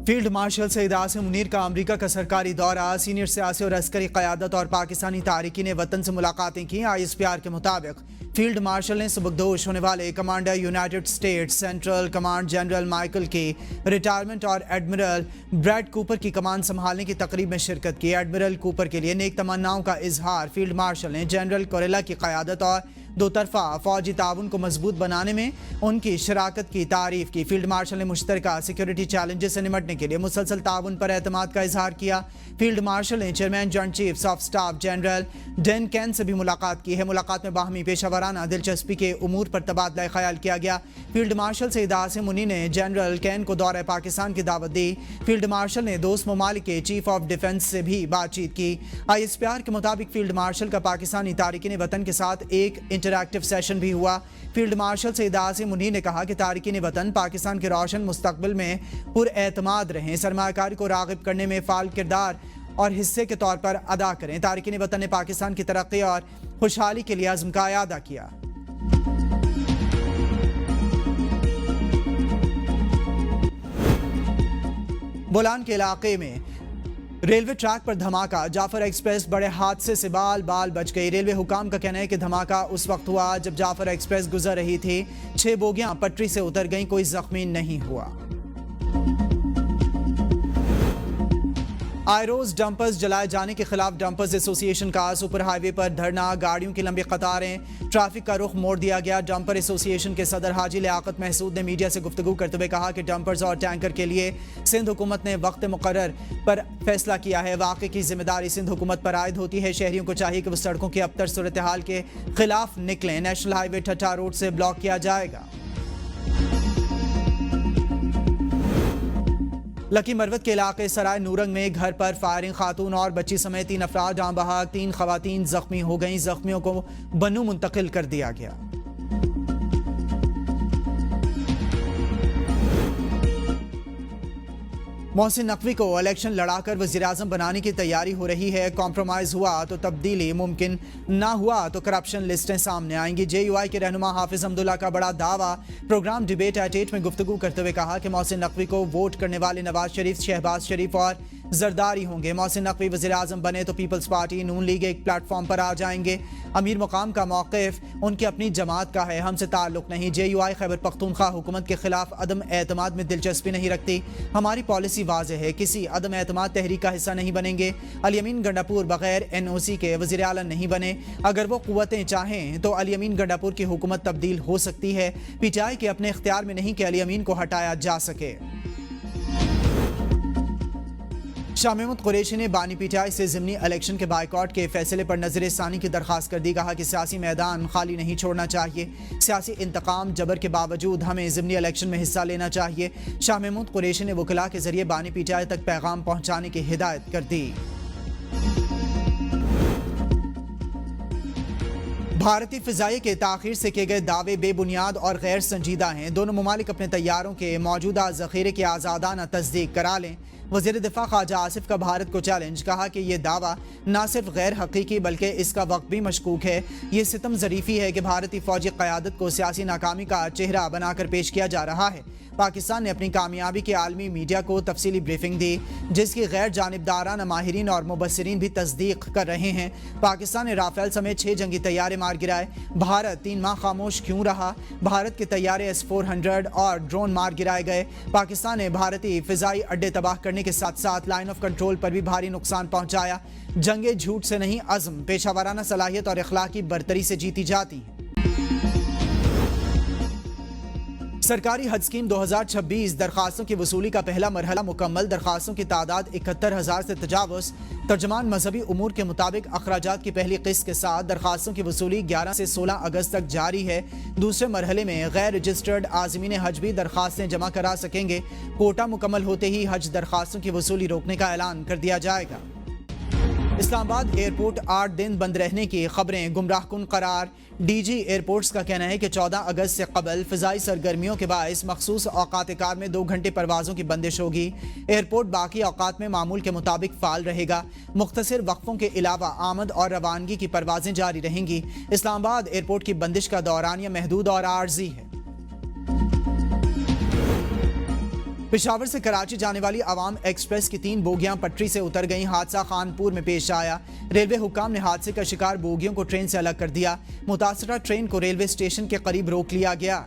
Field marshal Saeed Asim Munir का America का सरकारी दौरा, सीनियर सियासी और अस्करी क़यादत और पाकिस्तानी तारिकीन वतन से मुलाकातें की। ISPR के मुताबिक फील्ड मार्शल ने सुबकदोश होने वाले commander United states central command general Michael की रिटायरमेंट और एडमिरल ब्रैड कूपर की कमान संभालने की तकरीब में शिरकत की। एडमिरल कूपर के लिए नेक तमन्नाओं का इजहार फील्ड मार्शल ने जनरल कोरेला की क़यादत और दो तरफा फौजी ताउन को मजबूत बनाने में उनकी शराकत की तारीफ की। फील्ड मार्शल ने मुश्तरका सिक्योरिटी चैलेंजेस से निमटने के लिए मुसलसल ताउन पर एतमाद का इजहार किया। फील्ड मार्शल ने chairman joint chiefs of staff general Dan Caine से भी मुलाकात की है। मुलाकात में बाहमी पेशावराना दिलचस्पी के उमूर पर तबादला ख्याल किया गया। फील्ड मार्शल सईद आसिम मुनीर ने जनरल कैन को दौरे पाकिस्तान की दावत दी। फील्ड मार्शल ने दोस्त ममालिक के चीफ ऑफ डिफेंस से भी बातचीत की। ISPR के मुताबिक फील्ड मार्शल का पाकिस्तानी तारिकीन वतन के साथ एक इंटरैक्टिव सेशन भी हुआ। फील्ड मार्शल सईद आसिम मुनीर ने कहा कि तारिकीन वतन पाकिस्तान के रोशन मुस्तकबिल में पुरएतमाद रहें, सरमायाकारी को राग़िब करने में फ़ाल किरदार और हिस्से के तौर पर अदा करें। तारिकीन वतन ने पाकिस्तान की तरक्की और खुशहाली के लिए अज़्म का अदा किया। बोलान के इलाके में रेलवे ट्रैक पर धमाका, जाफर एक्सप्रेस बड़े हादसे से बाल बाल बच गई। रेलवे हुकाम का कहना है कि धमाका उस वक्त हुआ जब जाफर एक्सप्रेस गुजर रही थी। 6 बोगियां पटरी से उतर गईं, कोई जख्मी नहीं हुआ। आयरोज डंपर्स जलाए जाने के खिलाफ डंपर्स एसोसिएशन का सुपर हाईवे पर धरना, गाड़ियों की लंबी कतारें, ट्रैफिक का रुख मोड़ दिया गया। डंपर एसोसिएशन के सदर हाजी लियाकत महसूद ने मीडिया से गुफ्तगू करते हुए कहा कि डंपर्स और टैंकर के लिए सिंध हुकूमत ने वक्त मुकर्रर पर फैसला किया है। वाक़े की जिम्मेदारी सिंध हुकूमत पर आयद होती है। शहरियों को चाहिए कि वो सड़कों की अबतर सूरत हाल के खिलाफ निकलें। नेशनल हाईवे ठट्ठा रोड से ब्लॉक किया जाएगा। लकी मरवत के इलाके सराय नूरंग में घर पर फायरिंग, खातून और बच्ची समेत 3 अफराद जाँ बहक, 3 खवातीन जख्मी हो गईं। जख्मियों को बन्नू मुंतकिल कर दिया गया। मोहसिन नकवी को इलेक्शन लड़ाकर वज़ीर-ए-आज़म बनाने की तैयारी हो रही है। कॉम्प्रोमाइज़ हुआ तो तब्दीली मुमकिन, ना हुआ तो करप्शन लिस्टें सामने आएंगी। JUI के रहनुमा हाफिज अब्दुल्ला का बड़ा दावा। प्रोग्राम डिबेट एट 8 में गुफ्तगू करते हुए कहा कि मोहसिन नकवी को वोट करने वाले नवाज शरीफ, शहबाज शरीफ और जरदारी होंगे। मोहसिन नकवी वज़ीर-ए-आज़म बने तो पीपल्स पार्टी, नून लीग एक प्लेटफॉर्म पर आ जाएंगे। अमीर मुकाम का मौक़िफ़ उनकी अपनी जमात का है, हमसे ताल्लुक़ नहीं। JUI खैबर पख्तूनख्वा हुकूमत के खिलाफ अदम एतमाद में दिलचस्पी नहीं रखती। हमारी पॉलिसी वाज़ेह है, किसी अदम एतमाद तहरीक का हिस्सा नहीं बनेंगे। अली अमीन गंडापुर बगैर NOC के वज़ीर आला नहीं बने। अगर वो क़ुव्वतें चाहें तो अली अमीन गंडापुर की हुकूमत तब्दील हो सकती है। PTI के अपने इख्तियार में नहीं कि अली अमीन को हटाया जा सके। शाह महमूद कुरैशी ने बानी PTI से ज़िमनी इलेक्शन के बाइकॉट के फैसले पर नजर सानी की दरख्वास्त कर दी। कहा कि सियासी मैदान खाली नहीं छोड़ना चाहिए। सियासी इंतकाम जबर के बावजूद हमें ज़िमनी इलेक्शन में हिस्सा लेना चाहिए। शाह महमूद कुरैशी ने वकला के जरिए बानी PTI तक पैगाम पहुँचाने की हिदायत कर दी। भारतीय फ़िज़ाई के ताख़ीर से किए गए दावे बेबुनियाद और गैर संजीदा हैं। दोनों ममालिक अपने तैयारों के मौजूदा ज़ख़ीरे की आज़ादाना तस्दीक करा लें। वज़ीर दिफ़ा ख्वाजा आसिफ का भारत को चैलेंज, कहा कि ये दावा न सिर्फ गैर हकीकी बल्कि इसका वक्त भी मशकूक है। ये सितम ज़रीफ़ी है कि भारतीय फ़ौजी क़यादत को सियासी नाकामी का चेहरा बनाकर पेश किया जा रहा है। पाकिस्तान ने अपनी कामयाबी के आलमी मीडिया को तफसीली ब्रीफिंग दी, जिसकी गैर जानिबदाराना माहिरीन और मुबस्सिरीन भी तस्दीक कर रहे हैं। पाकिस्तान ने राफेल समेत 6 जंगी तैयारे मार गिराए। भारत 3 माह खामोश क्यों रहा? भारत के तैयारे S-400 और ड्रोन मार गिराए गए। पाकिस्तान ने भारतीय फ़िज़ाई अड्डे तबाह करने के साथ साथ लाइन ऑफ कंट्रोल पर भी भारी नुकसान पहुंचाया। जंगे झूठ से नहीं, अज़्म, पेशावराना सलाहियत और इखलाकी बरतरी से जीती जाती हैं। सरकारी हज स्कीम 2026 दरखास्तों की वसूली का पहला मरहला मुकम्मल। दरखास्तों की तादाद 71,000 से तजावुज़। तर्जमान मजहबी उमूर के मुताबिक अखराजात की पहली किस्त के साथ दरखास्तों की वसूली 11 से 16 अगस्त तक जारी है। दूसरे मरहले में गैर रजिस्टर्ड आज़मीन हज भी दरखास्तें जमा करा सकेंगे। कोटा मुकम्मल होते ही हज दरखास्तों की वसूली रोकने का ऐलान कर दिया जाएगा। इस्लामाबाद एयरपोर्ट 8 दिन बंद रहने की खबरें गुमराहकुन करार। DG एयरपोर्ट्स का कहना है कि 14 अगस्त से कबल फ़िज़ाई सरगर्मियों के बायस मखसूस औकात कार में 2 घंटे परवाज़ों की बंदिश होगी। एयरपोर्ट बाकी औकात में मामूल के मुताबिक फ़ाल रहेगा। मुख्तसर वक्फ़ों के अलावा आमद और रवानगी की परवाज़ें जारी रहेंगी। इस्लामाबाद एयरपोर्ट की बंदिश का दौरानिया महदूद और आर्जी है। پشاور سے کراچی جانے والی عوام ایکسپریس کی 3 بوگیاں پٹری سے اتر گئیں۔ حادثہ خانپور میں پیش آیا۔ ریلوے حکام نے حادثے کا شکار بوگیوں کو ٹرین سے الگ کر دیا۔ متاثرہ ٹرین کو ریلوے اسٹیشن کے قریب روک لیا گیا۔